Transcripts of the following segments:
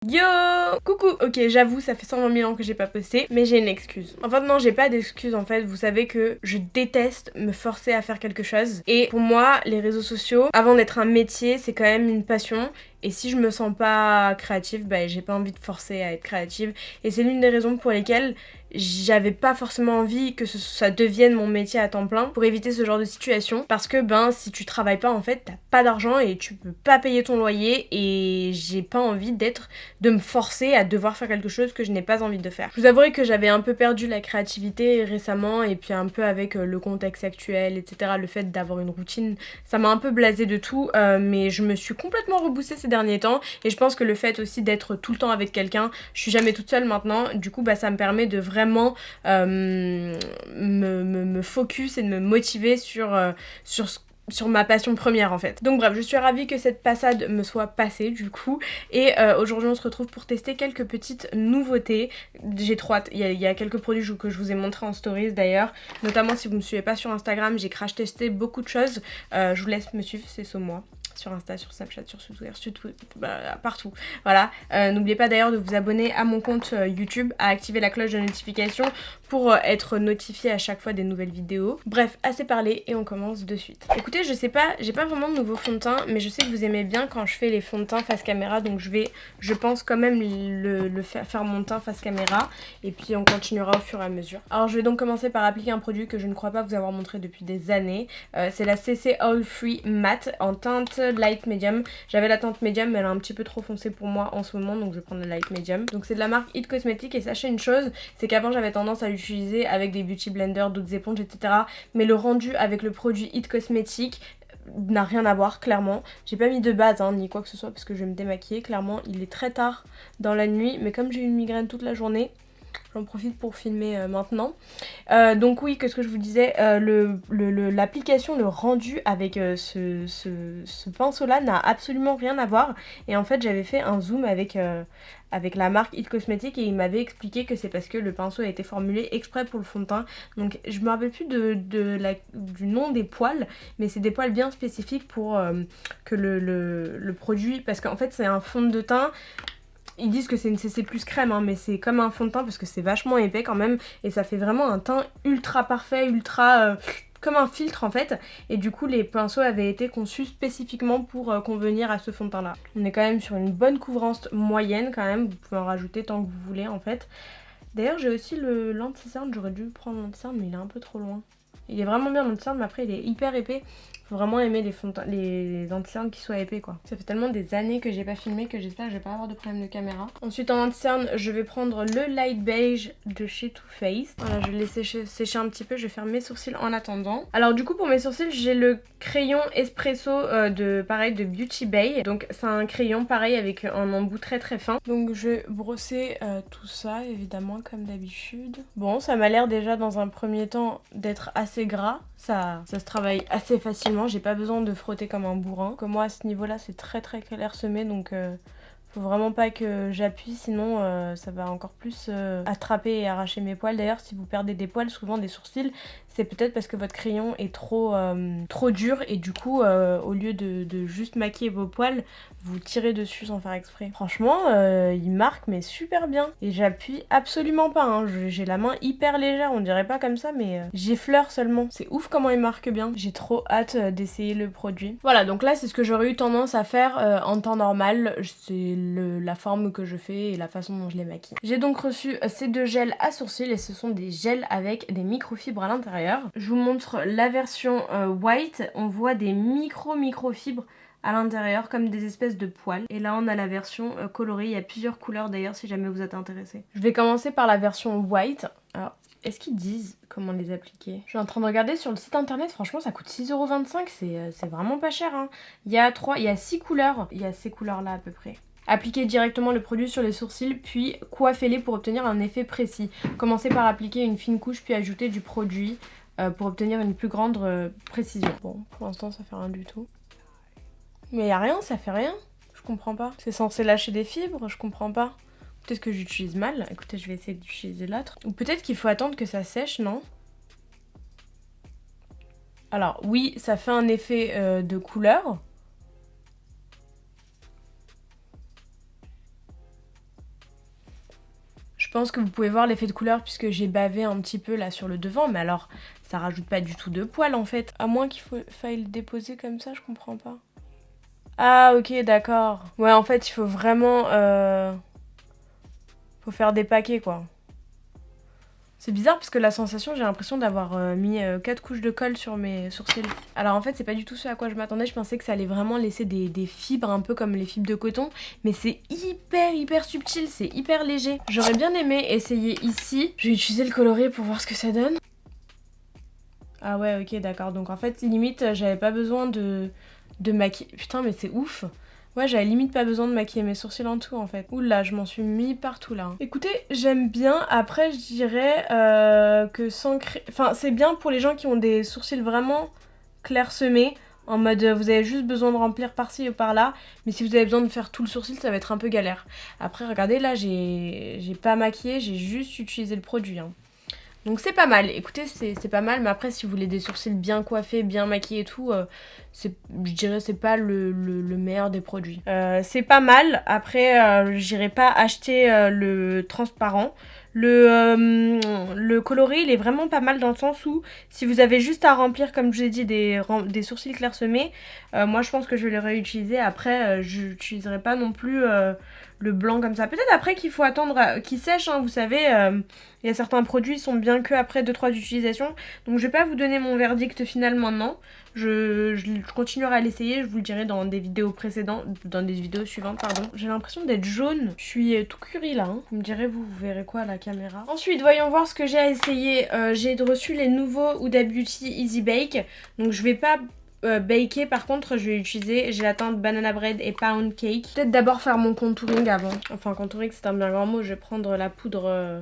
Yo! Coucou! Ok, j'avoue, ça fait 120 000 ans que j'ai pas posté, mais j'ai une excuse. En fait, non, j'ai pas d'excuse en fait. Vous savez que je déteste me forcer à faire quelque chose. Et pour moi, les réseaux sociaux, avant d'être un métier, c'est quand même une passion. Et si je me sens pas créative, bah j'ai pas envie de forcer à être créative. Et c'est l'une des raisons pour lesquelles j'avais pas forcément envie que ça devienne mon métier à temps plein pour éviter ce genre de situation. Parce que si tu travailles pas en fait, t'as pas d'argent et tu peux pas payer ton loyer et j'ai pas envie de me forcer à devoir faire quelque chose que je n'ai pas envie de faire. Je vous avouerai que j'avais un peu perdu la créativité récemment et puis un peu avec le contexte actuel, etc. Le fait d'avoir une routine, ça m'a un peu blasé de tout, mais je me suis complètement reboostée ces derniers temps et je pense que le fait aussi d'être tout le temps avec quelqu'un, je suis jamais toute seule maintenant, du coup ça me permet de vraiment me focus et de me motiver sur ma passion première en fait. Donc bref, je suis ravie que cette passade me soit passée du coup et aujourd'hui on se retrouve pour tester quelques petites nouveautés. J'ai trop hâte, il y a quelques produits que je vous ai montré en stories d'ailleurs, notamment si vous me suivez pas sur Instagram, j'ai crash testé beaucoup de choses, je vous laisse me suivre, c'est Saumois. Sur Insta, sur Snapchat, sur Twitter, partout. Voilà. N'oubliez pas d'ailleurs de vous abonner à mon compte YouTube, à activer la cloche de notification pour être notifié à chaque fois des nouvelles vidéos. Bref, assez parlé et on commence de suite. Écoutez, je sais pas, j'ai pas vraiment de nouveau fond de teint, mais je sais que vous aimez bien quand je fais les fonds de teint face caméra, donc je pense quand même faire mon teint face caméra, et puis on continuera au fur et à mesure. Alors je vais donc commencer par appliquer un produit que je ne crois pas vous avoir montré depuis des années. C'est la CC Oil Free Matte en teinte light medium. J'avais la teinte medium mais elle est un petit peu trop foncée pour moi en ce moment, donc je vais prendre la light medium. Donc c'est de la marque It Cosmetics et sachez une chose, c'est qu'avant j'avais tendance à l'utiliser avec des beauty blenders, d'autres éponges, etc. Mais le rendu avec le produit It Cosmetics n'a rien à voir, clairement. J'ai pas mis de base ni quoi que ce soit parce que je vais me démaquiller. Clairement, il est très tard dans la nuit, mais comme j'ai eu une migraine toute la journée, j'en profite pour filmer maintenant. Donc oui, qu'est-ce que je vous disais, l'application, le rendu avec ce pinceau-là n'a absolument rien à voir. Et en fait, j'avais fait un zoom avec la marque It Cosmetics et il m'avait expliqué que c'est parce que le pinceau a été formulé exprès pour le fond de teint. Donc je me rappelle plus du nom des poils, mais c'est des poils bien spécifiques pour que le produit, parce qu'en fait c'est un fond de teint. Ils disent que c'est une CC plus crème, mais c'est comme un fond de teint parce que c'est vachement épais quand même. Et ça fait vraiment un teint ultra parfait, ultra... comme un filtre en fait. Et du coup les pinceaux avaient été conçus spécifiquement pour convenir à ce fond de teint là. On est quand même sur une bonne couvrance moyenne quand même. Vous pouvez en rajouter tant que vous voulez en fait. D'ailleurs j'ai aussi l'anti-cerne. J'aurais dû prendre l'anti-cerne mais il est un peu trop loin. Il est vraiment bien l'anti-cerne mais après il est hyper épais. Faut vraiment aimer les anti-cernes qui soient épais quoi. Ça fait tellement des années que j'ai pas filmé que j'espère que je vais pas avoir de problème de caméra. Ensuite en anti-cerne je vais prendre le light beige de chez Too Faced. Voilà, je vais laisser sécher un petit peu, je vais faire mes sourcils en attendant. Alors du coup pour mes sourcils j'ai le crayon espresso de Beauty Bay. Donc c'est un crayon pareil avec un embout très très fin. Donc je vais brosser tout ça évidemment comme d'habitude. Bon, ça m'a l'air déjà dans un premier temps d'être assez gras. Ça se travaille assez facilement, j'ai pas besoin de frotter comme un bourrin. Comme moi à ce niveau là c'est très très clairsemé, donc faut vraiment pas que j'appuie, sinon ça va encore plus attraper et arracher mes poils. D'ailleurs si vous perdez des poils, souvent des sourcils, c'est peut-être parce que votre crayon est trop dur et du coup au lieu de juste maquiller vos poils, vous tirez dessus sans faire exprès. Franchement il marque mais super bien et j'appuie absolument pas, j'ai la main hyper légère, on dirait pas comme ça mais j'effleure seulement. C'est ouf comment il marque bien, j'ai trop hâte d'essayer le produit. Voilà, donc là c'est ce que j'aurais eu tendance à faire en temps normal, c'est la forme que je fais et la façon dont je les maquille. J'ai donc reçu ces deux gels à sourcils et ce sont des gels avec des microfibres à l'intérieur. Je vous montre la version white, on voit des microfibres à l'intérieur comme des espèces de poils. Et là on a la version colorée, il y a plusieurs couleurs d'ailleurs si jamais vous êtes intéressé. Je vais commencer par la version white. Alors est-ce qu'ils disent comment les appliquer? Je suis en train de regarder sur le site internet, franchement ça coûte 6,25 €, c'est vraiment pas cher. Il y a 6 couleurs, il y a ces couleurs là à peu près. Appliquez directement le produit sur les sourcils, puis coiffez-les pour obtenir un effet précis. Commencez par appliquer une fine couche, puis ajouter du produit pour obtenir une plus grande précision. Bon, pour l'instant ça fait rien du tout. Mais y a rien, ça fait rien. Je comprends pas. C'est censé lâcher des fibres, je comprends pas. Peut-être que j'utilise mal. Écoutez, je vais essayer d'utiliser l'autre. Ou peut-être qu'il faut attendre que ça sèche, non? Alors oui, ça fait un effet, de couleur. Je pense que vous pouvez voir l'effet de couleur puisque j'ai bavé un petit peu là sur le devant, mais alors ça rajoute pas du tout de poils en fait. À moins qu'il faille le déposer comme ça, je comprends pas. Ah ok, d'accord. Ouais, en fait il faut vraiment... Faut faire des paquets quoi. C'est bizarre parce que la sensation, j'ai l'impression d'avoir mis 4 couches de colle sur mes sourcils. Alors en fait, c'est pas du tout ce à quoi je m'attendais. Je pensais que ça allait vraiment laisser des fibres un peu comme les fibres de coton. Mais c'est hyper subtil, c'est hyper léger. J'aurais bien aimé essayer ici. Je vais utiliser le coloris pour voir ce que ça donne. Ah ouais, ok, d'accord. Donc en fait, limite, j'avais pas besoin de maquiller. Putain, mais c'est ouf. Ouais, j'avais limite pas besoin de maquiller mes sourcils en tout en fait. Oula, je m'en suis mis partout là. Écoutez, j'aime bien. Après, je dirais que sans enfin, c'est bien pour les gens qui ont des sourcils vraiment clairsemés. En mode, vous avez juste besoin de remplir par-ci ou par-là. Mais si vous avez besoin de faire tout le sourcil, ça va être un peu galère. Après, regardez, là, j'ai pas maquillé, j'ai juste utilisé le produit. Hein. Donc c'est pas mal, écoutez c'est pas mal, mais après si vous voulez des sourcils bien coiffés, bien maquillés et tout, je dirais c'est pas le meilleur des produits. C'est pas mal, après j'irai pas acheter le transparent. Le coloris il est vraiment pas mal dans le sens où si vous avez juste à remplir comme je vous ai dit des sourcils clairsemés, moi je pense que je vais les réutiliser. Après je n'utiliserai pas non plus le blanc comme ça. Peut-être après qu'il faut attendre qu'il sèche, hein, vous savez, il y a certains produits qui sont bien que après 2-3 utilisations. Donc je vais pas vous donner mon verdict final maintenant. Je continuerai à l'essayer, je vous le dirai dans des vidéos précédentes, dans des vidéos suivantes, pardon. J'ai l'impression d'être jaune. Je suis tout curry là, hein. Vous me direz, vous verrez quoi à la caméra. Ensuite, voyons voir ce que j'ai à essayer. J'ai reçu les nouveaux Huda Beauty Easy Bake. Donc je vais pas baker, par contre je vais utiliser gélatine banana bread et pound cake. Peut-être d'abord faire mon contouring avant. Enfin contouring c'est un bien grand mot. Je vais prendre la poudre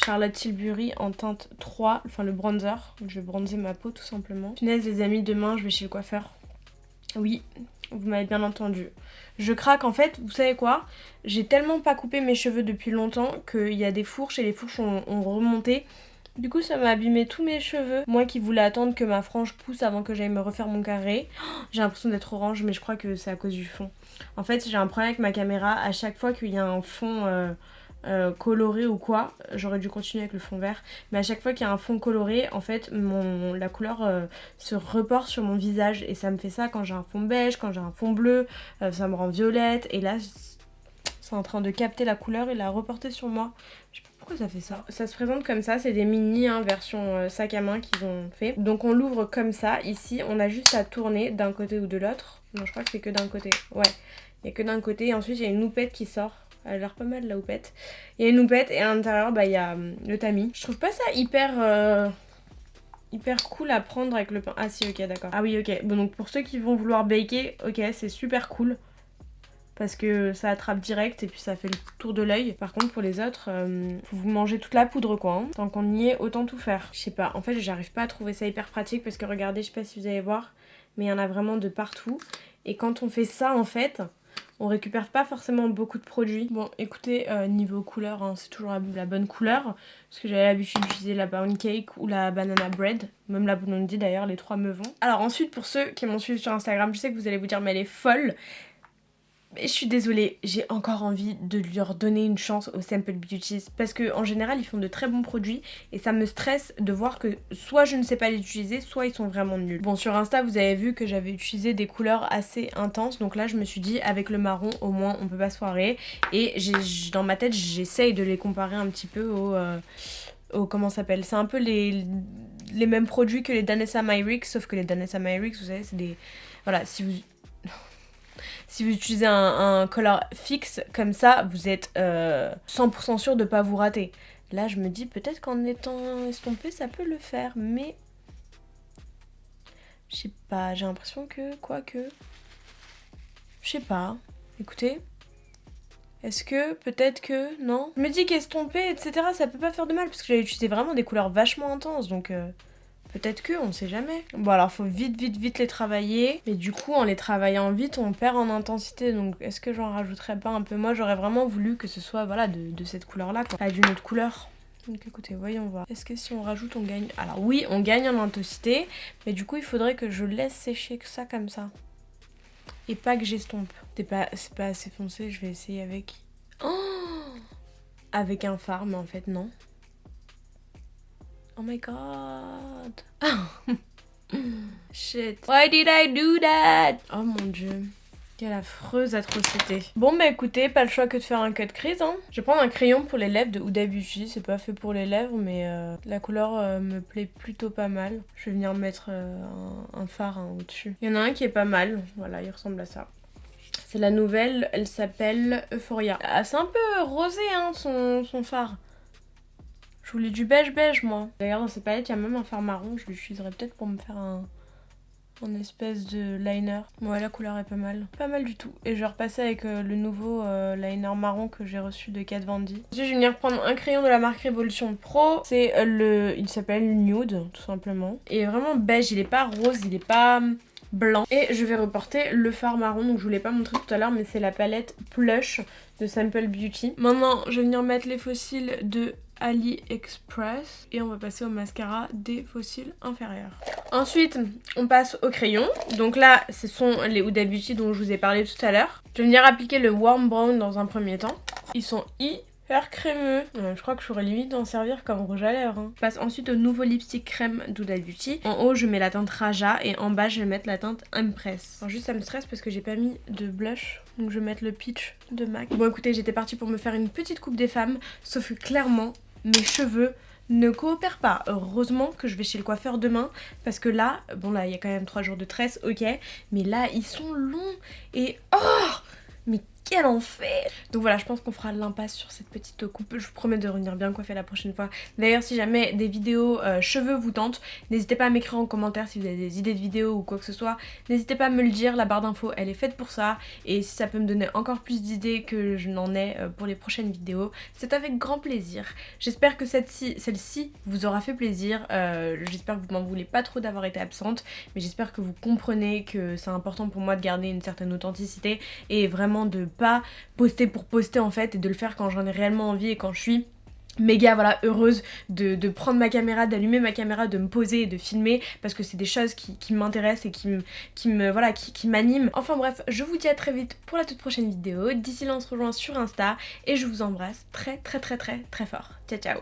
Charlotte Tilbury en teinte 3, enfin le bronzer. Je vais bronzer ma peau tout simplement. Punaise les amis, demain je vais chez le coiffeur. Oui, vous m'avez bien entendu. Je craque en fait, vous savez quoi? J'ai tellement pas coupé mes cheveux depuis longtemps qu'il y a des fourches et les fourches ont remonté. Du coup ça m'a abîmé tous mes cheveux. Moi qui voulais attendre que ma frange pousse avant que j'aille me refaire mon carré. J'ai l'impression d'être orange mais je crois que c'est à cause du fond. En fait j'ai un problème avec ma caméra. À chaque fois qu'il y a un fond coloré ou quoi, j'aurais dû continuer avec le fond vert. Mais à chaque fois qu'il y a un fond coloré, en fait la couleur se reporte sur mon visage. Et ça me fait ça quand j'ai un fond beige, quand j'ai un fond bleu. Ça me rend violette. Et là c'est en train de capter la couleur et la reporter sur moi. Je sais pas pourquoi ça fait ça. Ça se présente comme ça, c'est des mini hein, version sac à main qu'ils ont fait. Donc on l'ouvre comme ça. Ici on a juste à tourner d'un côté ou de l'autre. Non je crois que c'est que d'un côté. Ouais, il n'y a que d'un côté. Et ensuite il y a une houppette qui sort. Elle a l'air pas mal la houppette. Il y a une houppette et à l'intérieur bah il y a le tamis. Je trouve pas ça hyper cool à prendre avec le pain. Ah si ok d'accord. Ah oui ok. Bon donc pour ceux qui vont vouloir baker, ok c'est super cool. Parce que ça attrape direct et puis ça fait le tour de l'œil. Par contre pour les autres, faut vous manger toute la poudre quoi. Hein. Tant qu'on y est, autant tout faire. Je sais pas, en fait j'arrive pas à trouver ça hyper pratique parce que regardez, je sais pas si vous allez voir, mais il y en a vraiment de partout. Et quand on fait ça en fait, on récupère pas forcément beaucoup de produits. Bon écoutez, niveau couleur, hein, c'est toujours la bonne couleur. Parce que j'avais l'habitude d'utiliser la pound cake ou la banana bread. Même la blondie d'ailleurs, les trois me vont. Alors ensuite pour ceux qui m'ont suivi sur Instagram, je sais que vous allez vous dire mais elle est folle. Mais je suis désolée, j'ai encore envie de leur donner une chance aux Simple Beauties parce qu'en général ils font de très bons produits et ça me stresse de voir que soit je ne sais pas les utiliser, soit ils sont vraiment nuls. Bon sur Insta vous avez vu que j'avais utilisé des couleurs assez intenses donc là je me suis dit avec le marron au moins on peut pas se foirer et dans ma tête j'essaye de les comparer un petit peu au comment ça s'appelle, c'est un peu les mêmes produits que les Danessa Myricks sauf que les Danessa Myricks vous savez c'est des... Voilà si vous utilisez un color fixe comme ça, vous êtes 100% sûr de ne pas vous rater. Là, je me dis peut-être qu'en étant estompé, ça peut le faire, mais... Je sais pas, j'ai l'impression que... Quoique... Je sais pas. Écoutez. Est-ce que... Peut-être que... Non. Je me dis qu'estompé, etc. ça peut pas faire de mal, parce que j'avais utilisé vraiment des couleurs vachement intenses, donc... Peut-être que, on sait jamais. Bon alors faut vite les travailler. Mais du coup en les travaillant vite on perd en intensité. Donc est-ce que j'en rajouterais pas un peu? Moi j'aurais vraiment voulu que ce soit voilà de cette couleur là quoi. Pas d'une autre couleur. Donc écoutez voyons voir. Est-ce que si on rajoute on gagne? Alors oui on gagne en intensité. Mais du coup il faudrait que je laisse sécher que ça comme ça. Et pas que j'estompe. C'est pas assez foncé, je vais essayer avec... Oh avec un fard, mais en fait non. Oh my god. Shit. Why did I do that? Oh mon dieu. Quelle affreuse atrocité. Bon bah écoutez, pas le choix que de faire un cut crease hein. Je vais prendre un crayon pour les lèvres de Huda Beauty. C'est pas fait pour les lèvres mais la couleur me plaît plutôt pas mal. Je vais venir mettre un fard hein, au-dessus. Il y en a un qui est pas mal. Voilà, il ressemble à ça. C'est la nouvelle, elle s'appelle Euphoria. Ah, c'est un peu rosé hein, son fard. Je voulais du beige moi. D'ailleurs dans cette palette il y a même un fard marron. Je l'utiliserai peut-être pour me faire un espèce de liner. Ouais, la couleur est pas mal. Pas mal du tout. Et je vais repasser avec le nouveau liner marron que j'ai reçu de Kat Von D. Ensuite, je vais venir prendre un crayon de la marque Révolution Pro. C'est il s'appelle Nude, tout simplement. Et vraiment beige, il est pas rose, il est pas blanc. Et je vais reporter le fard marron, donc je vous l'ai pas montré tout à l'heure, mais c'est la palette Plush de Simple Beauty. Maintenant, je vais venir mettre les fossiles de AliExpress et on va passer au mascara des fossiles inférieurs. Ensuite, on passe au crayon. Donc là, ce sont les Huda Beauty dont je vous ai parlé tout à l'heure. Je vais venir appliquer le Warm Brown dans un premier temps. Ils sont hyper crémeux. Je crois que j'aurais limite d'en servir comme rouge à lèvres. Hein. Je passe ensuite au nouveau lipstick crème d'Huda Beauty. En haut, je mets la teinte Raja et en bas, je vais mettre la teinte Empress. Alors juste, ça me stresse parce que j'ai pas mis de blush. Donc je vais mettre le Peach de MAC. Bon écoutez, j'étais partie pour me faire une petite coupe des femmes. Sauf que clairement, mes cheveux ne coopèrent pas. Heureusement que je vais chez le coiffeur demain parce que là, bon là il y a quand même 3 jours de tresse, ok, mais là ils sont longs et oh mais quel enfer. Donc voilà, je pense qu'on fera l'impasse sur cette petite coupe. Je vous promets de revenir bien coiffée la prochaine fois. D'ailleurs, si jamais des vidéos cheveux vous tentent, n'hésitez pas à m'écrire en commentaire si vous avez des idées de vidéos ou quoi que ce soit. N'hésitez pas à me le dire, la barre d'infos elle est faite pour ça. Et si ça peut me donner encore plus d'idées que je n'en ai pour les prochaines vidéos, c'est avec grand plaisir. J'espère que celle-ci vous aura fait plaisir. J'espère que vous m'en voulez pas trop d'avoir été absente. Mais j'espère que vous comprenez que c'est important pour moi de garder une certaine authenticité et vraiment de pas poster pour poster en fait et de le faire quand j'en ai réellement envie et quand je suis méga voilà heureuse de prendre ma caméra, d'allumer ma caméra, de me poser et de filmer parce que c'est des choses qui m'intéressent et qui m'animent. Enfin bref, je vous dis à très vite pour la toute prochaine vidéo. D'ici là on se rejoint sur Insta et je vous embrasse très fort. Ciao ciao.